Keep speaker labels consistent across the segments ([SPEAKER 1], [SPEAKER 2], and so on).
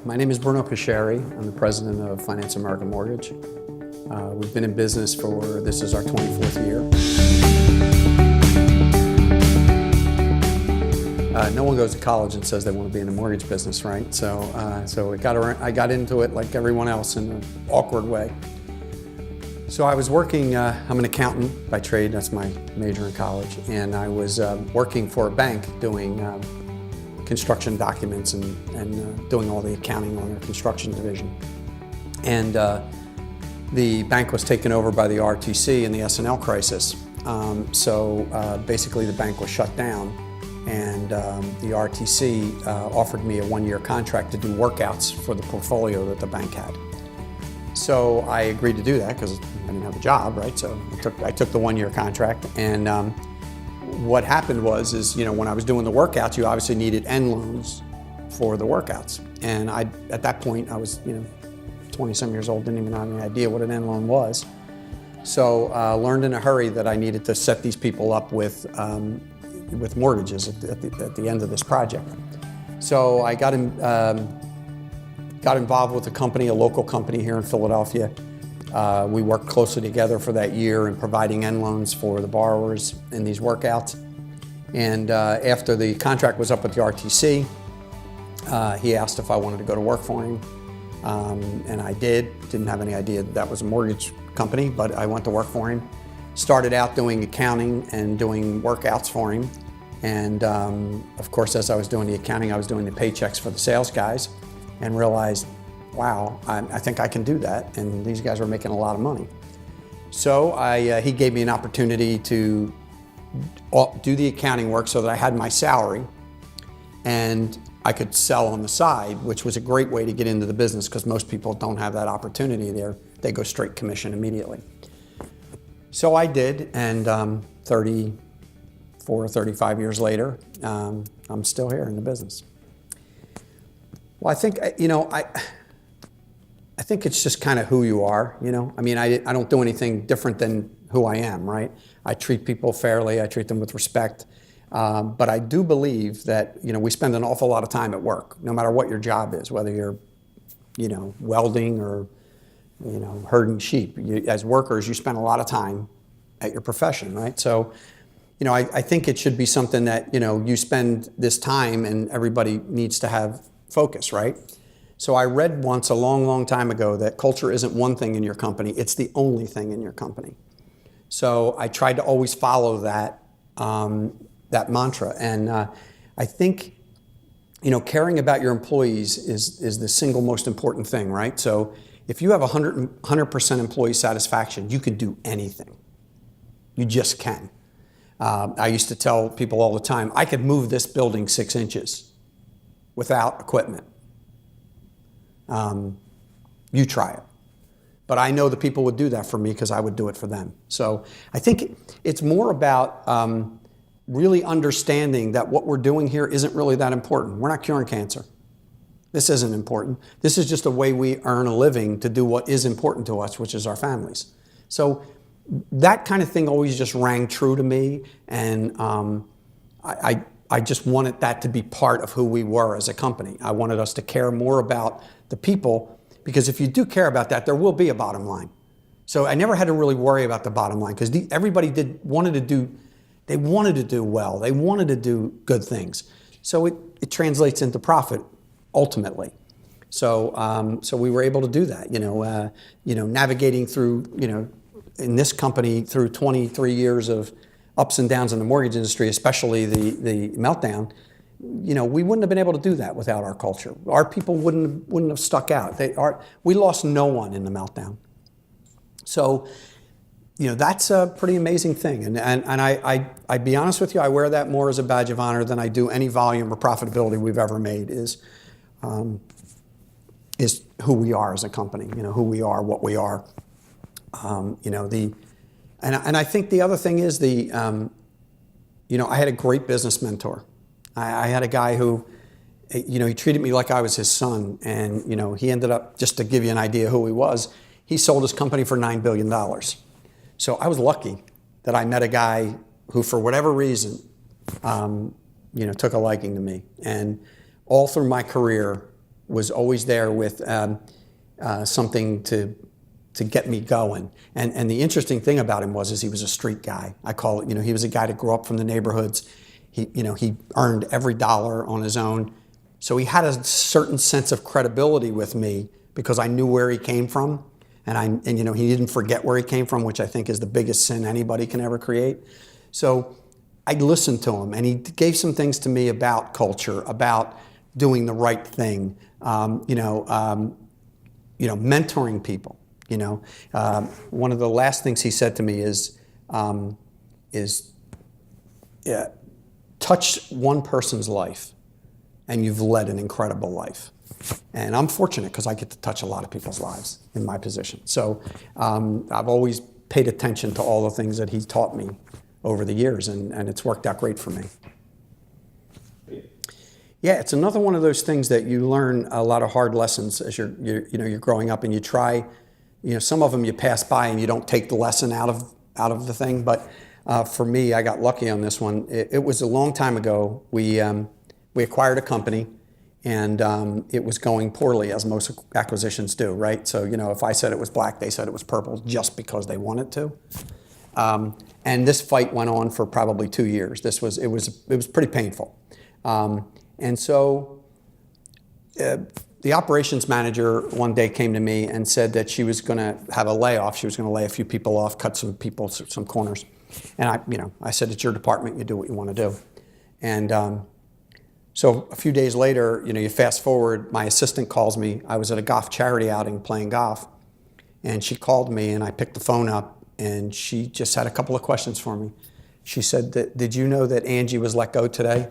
[SPEAKER 1] My name is Bruno Pasceri. I'm the president of Finance America Mortgage. We've been in business this is our 24th year. No one goes to college and says they want to be in the mortgage business, right? So I got into it like everyone else in an awkward way. So I was working, I'm an accountant by trade, that's my major in college, and I was working for a bank doing construction documents and doing all the accounting on their construction division. And the bank was taken over by the RTC in the S&L crisis. So basically the bank was shut down, and the RTC offered me a one-year contract to do workouts for the portfolio that the bank had. So I agreed to do that because I didn't have a job, right? So I took the one-year contract, and what happened was, when I was doing the workouts, you obviously needed end loans for the workouts. And at that point, I was 20-some years old, didn't even have any idea what an end loan was. So learned in a hurry that I needed to set these people up with mortgages at the end of this project. So I got involved with a local company here in Philadelphia. We worked closely together for that year in providing end loans for the borrowers in these workouts. And after the contract was up with the RTC, he asked if I wanted to go to work for him. And I did. Didn't have any idea that was a mortgage company, but I went to work for him. Started out doing accounting and doing workouts for him. And of course, as I was doing the accounting, I was doing the paychecks for the sales guys, and realized, wow, I think I can do that, and these guys were making a lot of money. So he gave me an opportunity to do the accounting work so that I had my salary, and I could sell on the side, which was a great way to get into the business because most people don't have that opportunity there. They go straight commission immediately. So I did, and 34, 35 years later, I'm still here in the business. Well, I think, I think it's just kind of who you are, I mean, I don't do anything different than who I am, right? I treat people fairly, I treat them with respect, but I do believe that, we spend an awful lot of time at work, no matter what your job is, whether you're, welding or, herding sheep. As workers, you spend a lot of time at your profession, right? So, I think it should be something that, you spend this time and everybody needs to have focus, right? So I read once a long, long time ago that culture isn't one thing in your company, it's the only thing in your company. So I tried to always follow that, that mantra. And I think, caring about your employees is the single most important thing, right? So if you have 100% employee satisfaction, you can do anything. You just can. I used to tell people all the time, I could move this building 6 inches without equipment. You try it. But I know the people would do that for me because I would do it for them. So I think it's more about really understanding that what we're doing here isn't really that important. We're not curing cancer. This isn't important. This is just a way we earn a living to do what is important to us, which is our families. So that kind of thing always just rang true to me, and I just wanted that to be part of who we were as a company. I wanted us to care more about the people, because if you do care about that, there will be a bottom line. So I never had to really worry about the bottom line, because everybody wanted to do well. They wanted to do good things. So it translates into profit ultimately. So so we were able to do that. Navigating through in this company through 23 years of ups and downs in the mortgage industry, especially the meltdown, we wouldn't have been able to do that without our culture. Our people wouldn't have stuck out. We lost no one in the meltdown. So, that's a pretty amazing thing. And I'd be honest with you, I wear that more as a badge of honor than I do any volume or profitability we've ever made is who we are as a company, who we are, what we are. And I think the other thing is I had a great business mentor. I had a guy who, he treated me like I was his son, and he ended up, just to give you an idea who he was, he sold his company for $9 billion. So I was lucky that I met a guy who, for whatever reason, took a liking to me. And all through my career, was always there with something to get me going. And the interesting thing about him is he was a street guy. I call it, he was a guy that grew up from the neighborhoods. He earned every dollar on his own. So he had a certain sense of credibility with me because I knew where he came from. And he didn't forget where he came from, which I think is the biggest sin anybody can ever create. So I listened to him, and he gave some things to me about culture, about doing the right thing, mentoring people. One of the last things he said to me is touch one person's life, and you've led an incredible life. And I'm fortunate because I get to touch a lot of people's lives in my position. So I've always paid attention to all the things that he's taught me over the years, and it's worked out great for me. Yeah, it's another one of those things that you learn a lot of hard lessons as you're growing up, and you try. Some of them you pass by and you don't take the lesson out of the thing. But for me, I got lucky on this one. It was a long time ago. We acquired a company, and it was going poorly, as most acquisitions do, right? So if I said it was black, they said it was purple, just because they wanted to. And this fight went on for probably 2 years. It was pretty painful. And so the operations manager one day came to me and said that she was going to have a layoff. She was going to lay a few people off, cut some people, some corners. And I said, it's your department. You do what you want to do. And so a few days later, you fast forward, my assistant calls me. I was at a golf charity outing playing golf. And she called me, and I picked the phone up, and she just had a couple of questions for me. She said, did you know that Angie was let go today?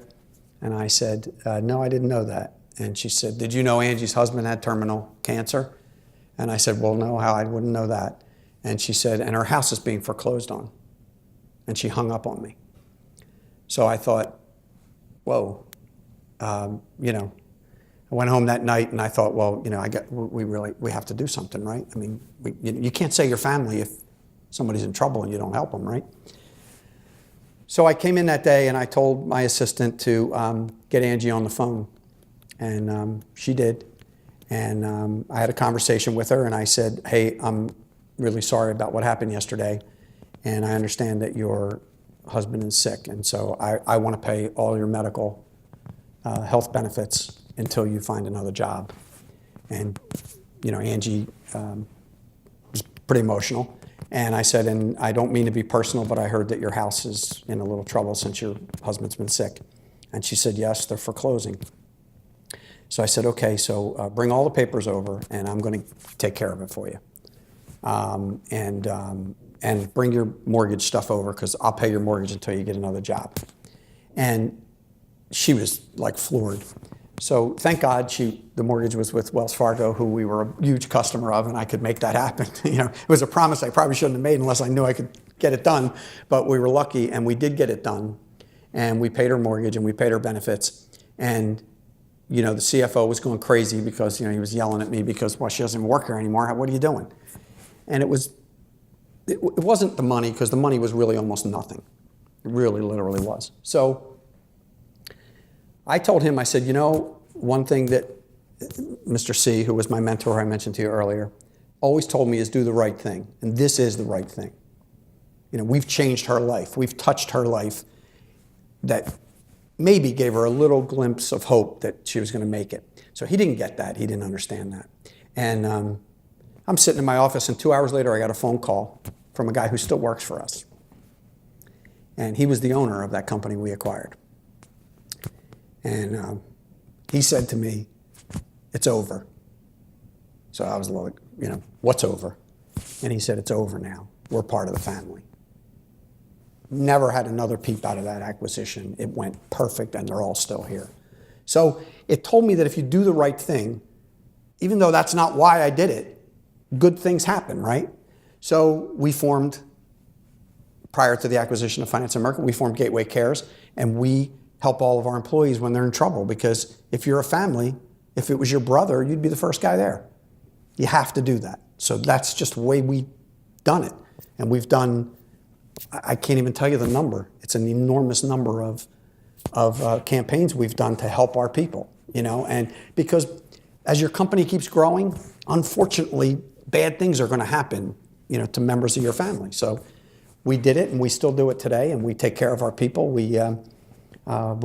[SPEAKER 1] And I said, no, I didn't know that. And she said, did you know Angie's husband had terminal cancer? And I said, well, no, how I wouldn't know that. And she said, and her house is being foreclosed on. And she hung up on me. So I thought, whoa, I went home that night and I thought, well, we have to do something, right? I mean, you can't say your family if somebody's in trouble and you don't help them, right? So I came in that day and I told my assistant to get Angie on the phone. And she did. And I had a conversation with her, and I said, hey, I'm really sorry about what happened yesterday. And I understand that your husband is sick. And so I want to pay all your medical health benefits until you find another job. And, Angie was pretty emotional. And I said, and I don't mean to be personal, but I heard that your house is in a little trouble since your husband's been sick. And she said, yes, they're foreclosing. So I said, okay, so bring all the papers over, and I'm going to take care of it for you. And bring your mortgage stuff over, because I'll pay your mortgage until you get another job. And she was like floored. So thank God the mortgage was with Wells Fargo, who we were a huge customer of, and I could make that happen. It was a promise I probably shouldn't have made unless I knew I could get it done. But we were lucky, and we did get it done. And we paid her mortgage, and we paid her benefits. And the CFO was going crazy because, he was yelling at me because, well, she doesn't even work here anymore. What are you doing? And it wasn't the money, because the money was really almost nothing. It really, literally was. So I told him, I said, one thing that Mr. C, who was my mentor I mentioned to you earlier, always told me is do the right thing. And this is the right thing. We've changed her life. We've touched her life that maybe gave her a little glimpse of hope that she was going to make it. So he didn't get that. He didn't understand that. And I'm sitting in my office, and 2 hours later, I got a phone call from a guy who still works for us. And he was the owner of that company we acquired. And he said to me, it's over. So I was like, what's over? And he said, it's over now. We're part of the family. Never had another peep out of that acquisition. It went perfect, and they're all still here. So it told me that if you do the right thing, even though that's not why I did it, good things happen, right? So we formed, prior to the acquisition of Finance and Mercury, we formed Gateway Cares, and we help all of our employees when they're in trouble, because if you're a family, if it was your brother, you'd be the first guy there. You have to do that. So that's just the way we've done it. And we've done, I can't even tell you the number. It's an enormous number of campaigns we've done to help our people, and because as your company keeps growing, unfortunately, bad things are going to happen, to members of your family. So we did it, and we still do it today, and we take care of our people. We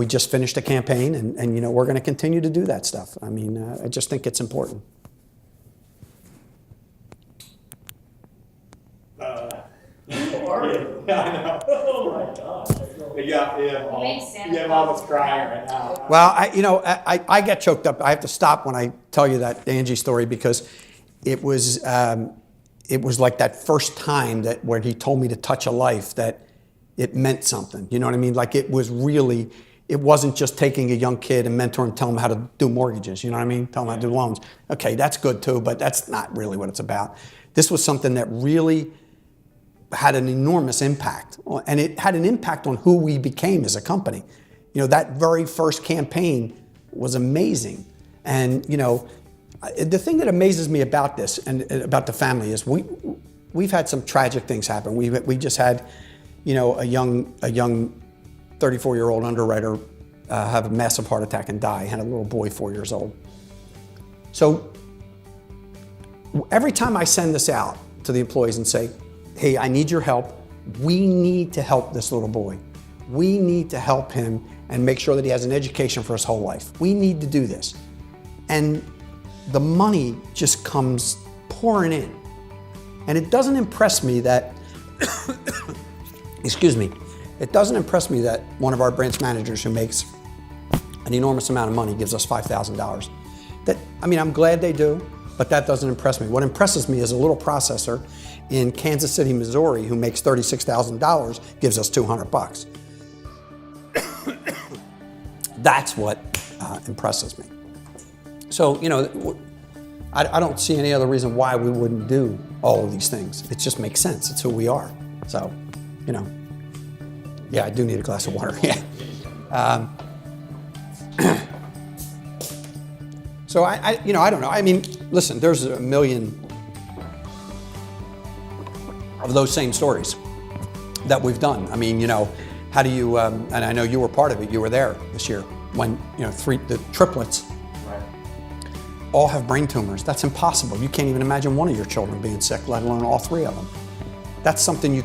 [SPEAKER 1] just finished a campaign, and we're going to continue to do that stuff. I mean, I just think it's important.
[SPEAKER 2] Who are you? Yeah, I know. Oh my gosh. Yeah, mom was crying right now.
[SPEAKER 1] Well, I get choked up. I have to stop when I tell you that Angie story, because it was like that first time where he told me to touch a life, that it meant something. You know what I mean? Like, it wasn't just taking a young kid and mentoring, telling them how to do mortgages. You know what I mean? Tell them how to do loans. Okay, that's good too, but that's not really what it's about. This was something that really had an enormous impact, and it had an impact on who we became as a company. That very first campaign was amazing. And the thing that amazes me about this and about the family is we've had some tragic things happen. We just had a young 34-year-old underwriter have a massive heart attack and die. Had a little boy 4 years old. So every time I send this out to the employees and say, hey, I need your help. We need to help this little boy. We need to help him and make sure that he has an education for his whole life. We need to do this. And the money just comes pouring in. And it doesn't impress me that, excuse me, it doesn't impress me that one of our branch managers who makes an enormous amount of money gives us $5,000. I'm glad they do, but that doesn't impress me. What impresses me is a little processor in Kansas City, Missouri, who makes $36,000, gives us $200. That's what impresses me. So, I don't see any other reason why we wouldn't do all of these things. It just makes sense. It's who we are. So, yeah, I do need a glass of water. Yeah. So I don't know. I mean, listen, there's a million of those same stories that we've done. I mean, how do you, and I know you were part of it, you were there this year, when, the triplets all have brain tumors. That's impossible. You can't even imagine one of your children being sick, let alone all three of them. That's something you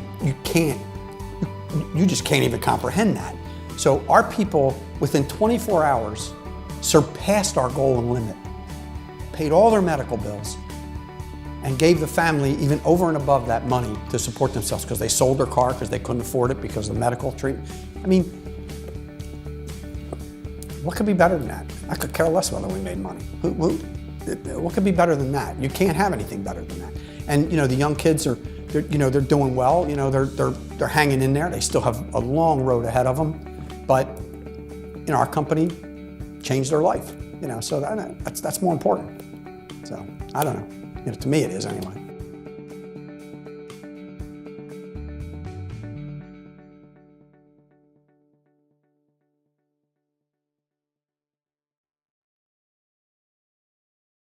[SPEAKER 1] just can't even comprehend that. So our people, within 24 hours, surpassed our goal and limit, paid all their medical bills, and gave the family even over and above that money to support themselves, because they sold their car because they couldn't afford it because of the medical treatment. I mean, what could be better than that? I could care less whether we made money. What could be better than that? You can't have anything better than that. And the young kids they're doing well. They're hanging in there. They still have a long road ahead of them, but our company changed their life. So that's more important. So I don't know. To me, it is anyway.